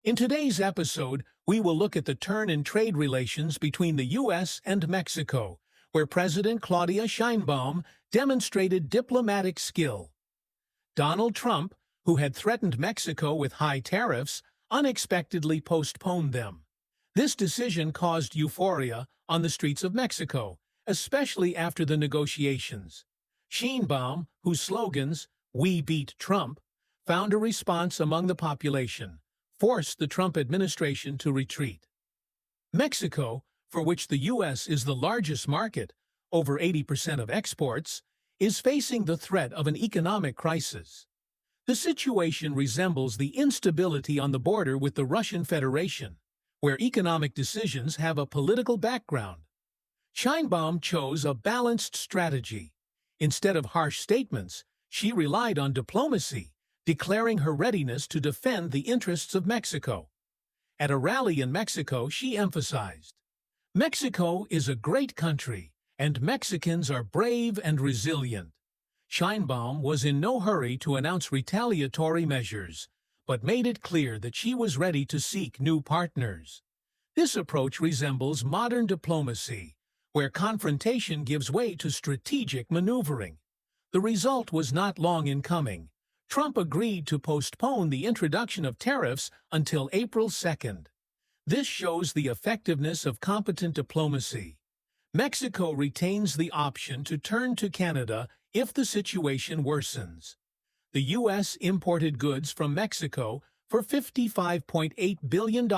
In today's episode, we will look at the turn in trade relations between the U.S. and Mexico, where President Claudia Sheinbaum demonstrated diplomatic skill. Donald Trump, who had threatened Mexico with high tariffs, unexpectedly postponed them. This decision caused euphoria on the streets of Mexico, especially after the negotiations. Sheinbaum, whose slogans, "We beat Trump," found a response among the population, forced the Trump administration to retreat. Mexico, for which the U.S. is the largest market, over 80% of exports, is facing the threat of an economic crisis. The situation resembles the instability on the border with the Russian Federation, where economic decisions have a political background. Sheinbaum chose a balanced strategy. Instead of harsh statements, she relied on diplomacy, declaring her readiness to defend the interests of Mexico. At a rally in Mexico, she emphasized, "Mexico is a great country, and Mexicans are brave and resilient." Sheinbaum was in no hurry to announce retaliatory measures, but made it clear that she was ready to seek new partners. This approach resembles modern diplomacy, where confrontation gives way to strategic maneuvering. The result was not long in coming. Trump agreed to postpone the introduction of tariffs until April 2nd. This shows the effectiveness of competent diplomacy. Mexico retains the option to turn to Canada if the situation worsens. The U.S. imported goods from Mexico for $55.8 billion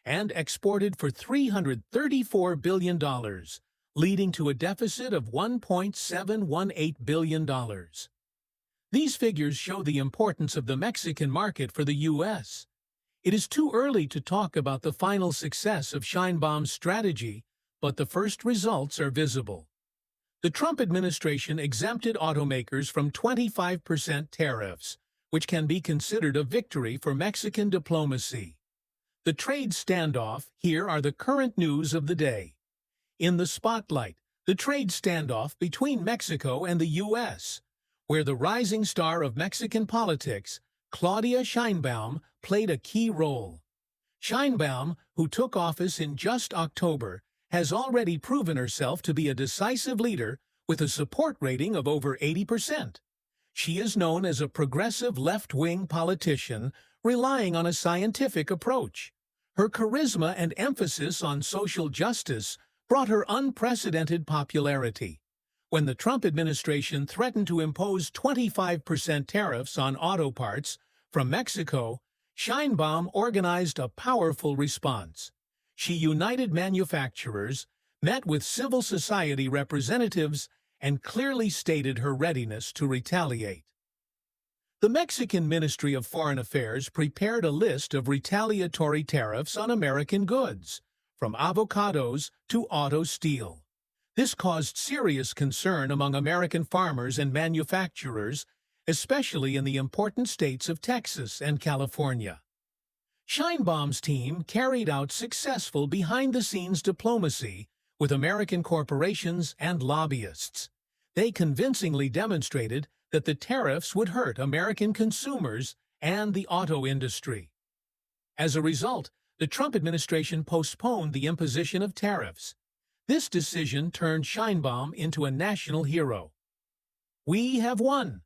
and exported for $334 billion, leading to a deficit of $1.718 billion. These figures show the importance of the Mexican market for the U.S. It is too early to talk about the final success of Sheinbaum's strategy, but the first results are visible. The Trump administration exempted automakers from 25% tariffs, which can be considered a victory for Mexican diplomacy. The trade standoff. Here are the current news of the day. In the spotlight, the trade standoff between Mexico and the U.S., where the rising star of Mexican politics, Claudia Sheinbaum, played a key role. Sheinbaum, who took office in just October, has already proven herself to be a decisive leader with a support rating of over 80%. She is known as a progressive left-wing politician relying on a scientific approach. Her charisma and emphasis on social justice brought her unprecedented popularity. When the Trump administration threatened to impose 25% tariffs on auto parts from Mexico, Sheinbaum organized a powerful response. She united manufacturers, met with civil society representatives, and clearly stated her readiness to retaliate. The Mexican Ministry of Foreign Affairs prepared a list of retaliatory tariffs on American goods, from avocados to auto steel. This caused serious concern among American farmers and manufacturers, especially in the important states of Texas and California. Sheinbaum's team carried out successful behind-the-scenes diplomacy with American corporations and lobbyists. They convincingly demonstrated that the tariffs would hurt American consumers and the auto industry. As a result, the Trump administration postponed the imposition of tariffs. This decision turned Sheinbaum into a national hero. "We have won,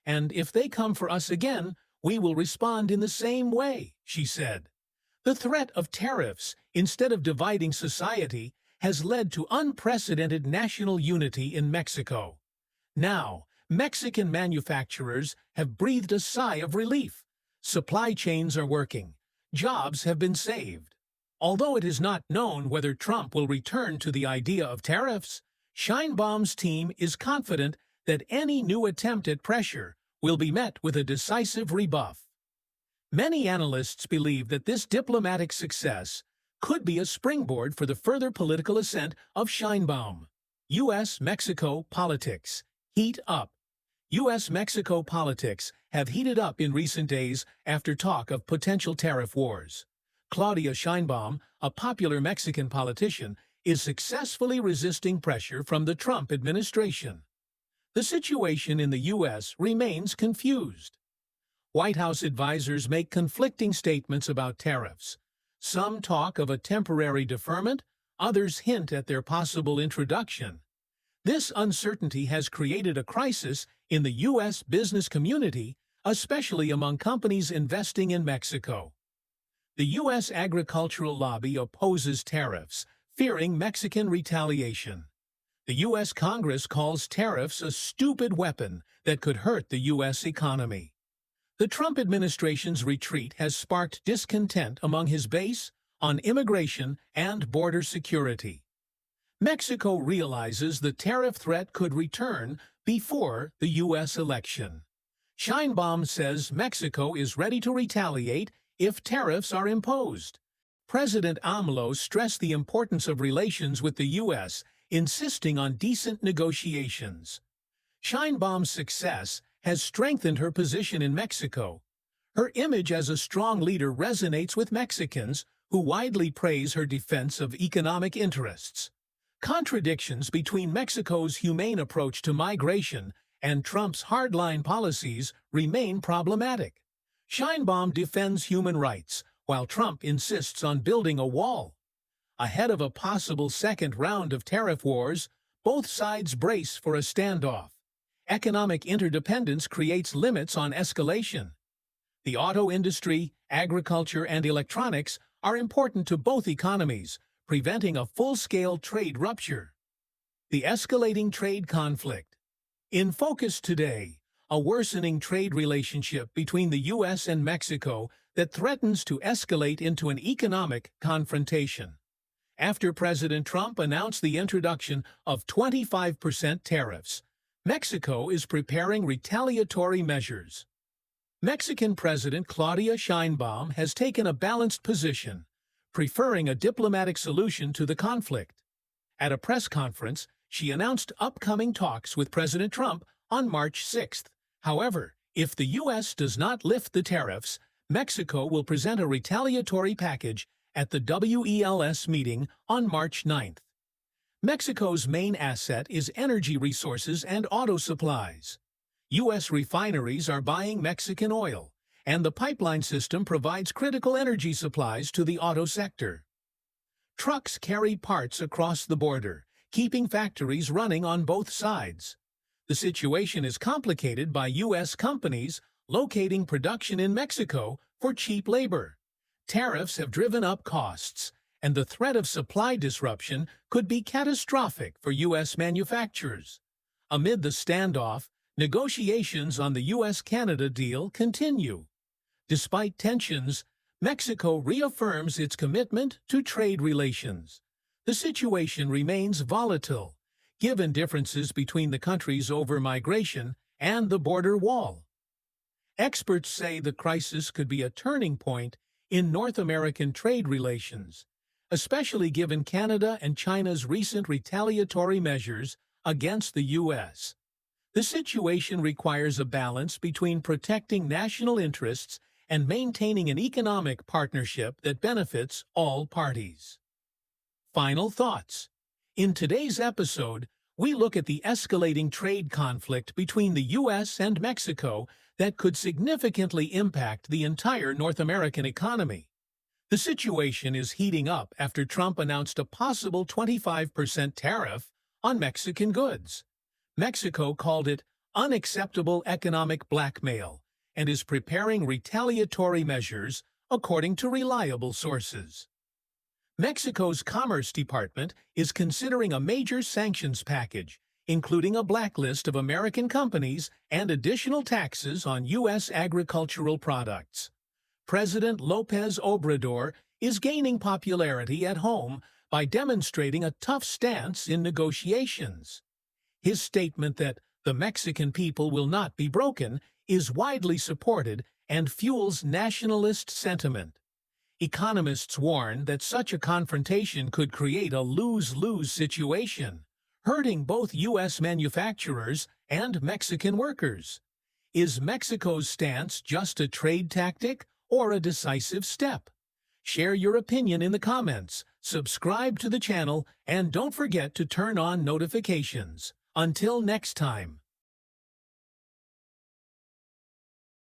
and if they come for us again, we will respond in the same way," she said. The threat of tariffs, instead of dividing society, has led to unprecedented national unity in Mexico. Now, Mexican manufacturers have breathed a sigh of relief. Supply chains are working. Jobs have been saved. Although it is not known whether Trump will return to the idea of tariffs, Sheinbaum's team is confident that any new attempt at pressure will be met with a decisive rebuff. Many analysts believe that this diplomatic success could be a springboard for the further political ascent of Sheinbaum. U.S.-Mexico politics heat up. U.S.-Mexico politics have heated up in recent days after talk of potential tariff wars. Claudia Sheinbaum, a popular Mexican politician, is successfully resisting pressure from the Trump administration. The situation in the U.S. remains confused. White House advisors make conflicting statements about tariffs. Some talk of a temporary deferment, others hint at their possible introduction. This uncertainty has created a crisis in the U.S. business community, especially among companies investing in Mexico. The U.S. agricultural lobby opposes tariffs, fearing Mexican retaliation. The U.S. Congress calls tariffs a stupid weapon that could hurt the U.S. economy. The Trump administration's retreat has sparked discontent among his base on immigration and border security. Mexico realizes the tariff threat could return before the U.S. election. Sheinbaum says Mexico is ready to retaliate if tariffs are imposed. President AMLO stressed the importance of relations with the U.S., insisting on decent negotiations. Sheinbaum's success has strengthened her position in Mexico. Her image as a strong leader resonates with Mexicans, who widely praise her defense of economic interests. Contradictions between Mexico's humane approach to migration and Trump's hardline policies remain problematic. Sheinbaum defends human rights, while Trump insists on building a wall. Ahead of a possible second round of tariff wars, both sides brace for a standoff. Economic interdependence creates limits on escalation. The auto industry, agriculture, and electronics are important to both economies, preventing a full-scale trade rupture. The escalating trade conflict. In focus today, a worsening trade relationship between the U.S. and Mexico that threatens to escalate into an economic confrontation. After President Trump announced the introduction of 25% tariffs, Mexico is preparing retaliatory measures. Mexican President Claudia Sheinbaum has taken a balanced position, preferring a diplomatic solution to the conflict. At a press conference, she announced upcoming talks with President Trump on March 6. However, if the U.S. does not lift the tariffs, Mexico will present a retaliatory package at the WELS meeting on March 9. Mexico's main asset is energy resources and auto supplies. U.S. refineries are buying Mexican oil, and the pipeline system provides critical energy supplies to the auto sector. Trucks carry parts across the border, keeping factories running on both sides. The situation is complicated by U.S. companies locating production in Mexico for cheap labor. Tariffs have driven up costs, and the threat of supply disruption could be catastrophic for U.S. manufacturers. Amid the standoff, negotiations on the U.S.-Canada deal continue. Despite tensions, Mexico reaffirms its commitment to trade relations. The situation remains volatile, given differences between the countries over migration and the border wall. Experts say the crisis could be a turning point in North American trade relations, especially given Canada and China's recent retaliatory measures against the U.S. The situation requires a balance between protecting national interests and maintaining an economic partnership that benefits all parties. Final thoughts. In today's episode, we look at the escalating trade conflict between the U.S. and Mexico that could significantly impact the entire North American economy. The situation is heating up after Trump announced a possible 25% tariff on Mexican goods. Mexico called it unacceptable economic blackmail and is preparing retaliatory measures, according to reliable sources. Mexico's Commerce Department is considering a major sanctions package, including a blacklist of American companies and additional taxes on U.S. agricultural products. President López Obrador is gaining popularity at home by demonstrating a tough stance in negotiations. His statement that the Mexican people will not be broken is widely supported and fuels nationalist sentiment. Economists warn that such a confrontation could create a lose-lose situation, hurting both U.S. manufacturers and Mexican workers. Is Mexico's stance just a trade tactic or a decisive step? Share your opinion in the comments, subscribe to the channel, and don't forget to turn on notifications. Until next time.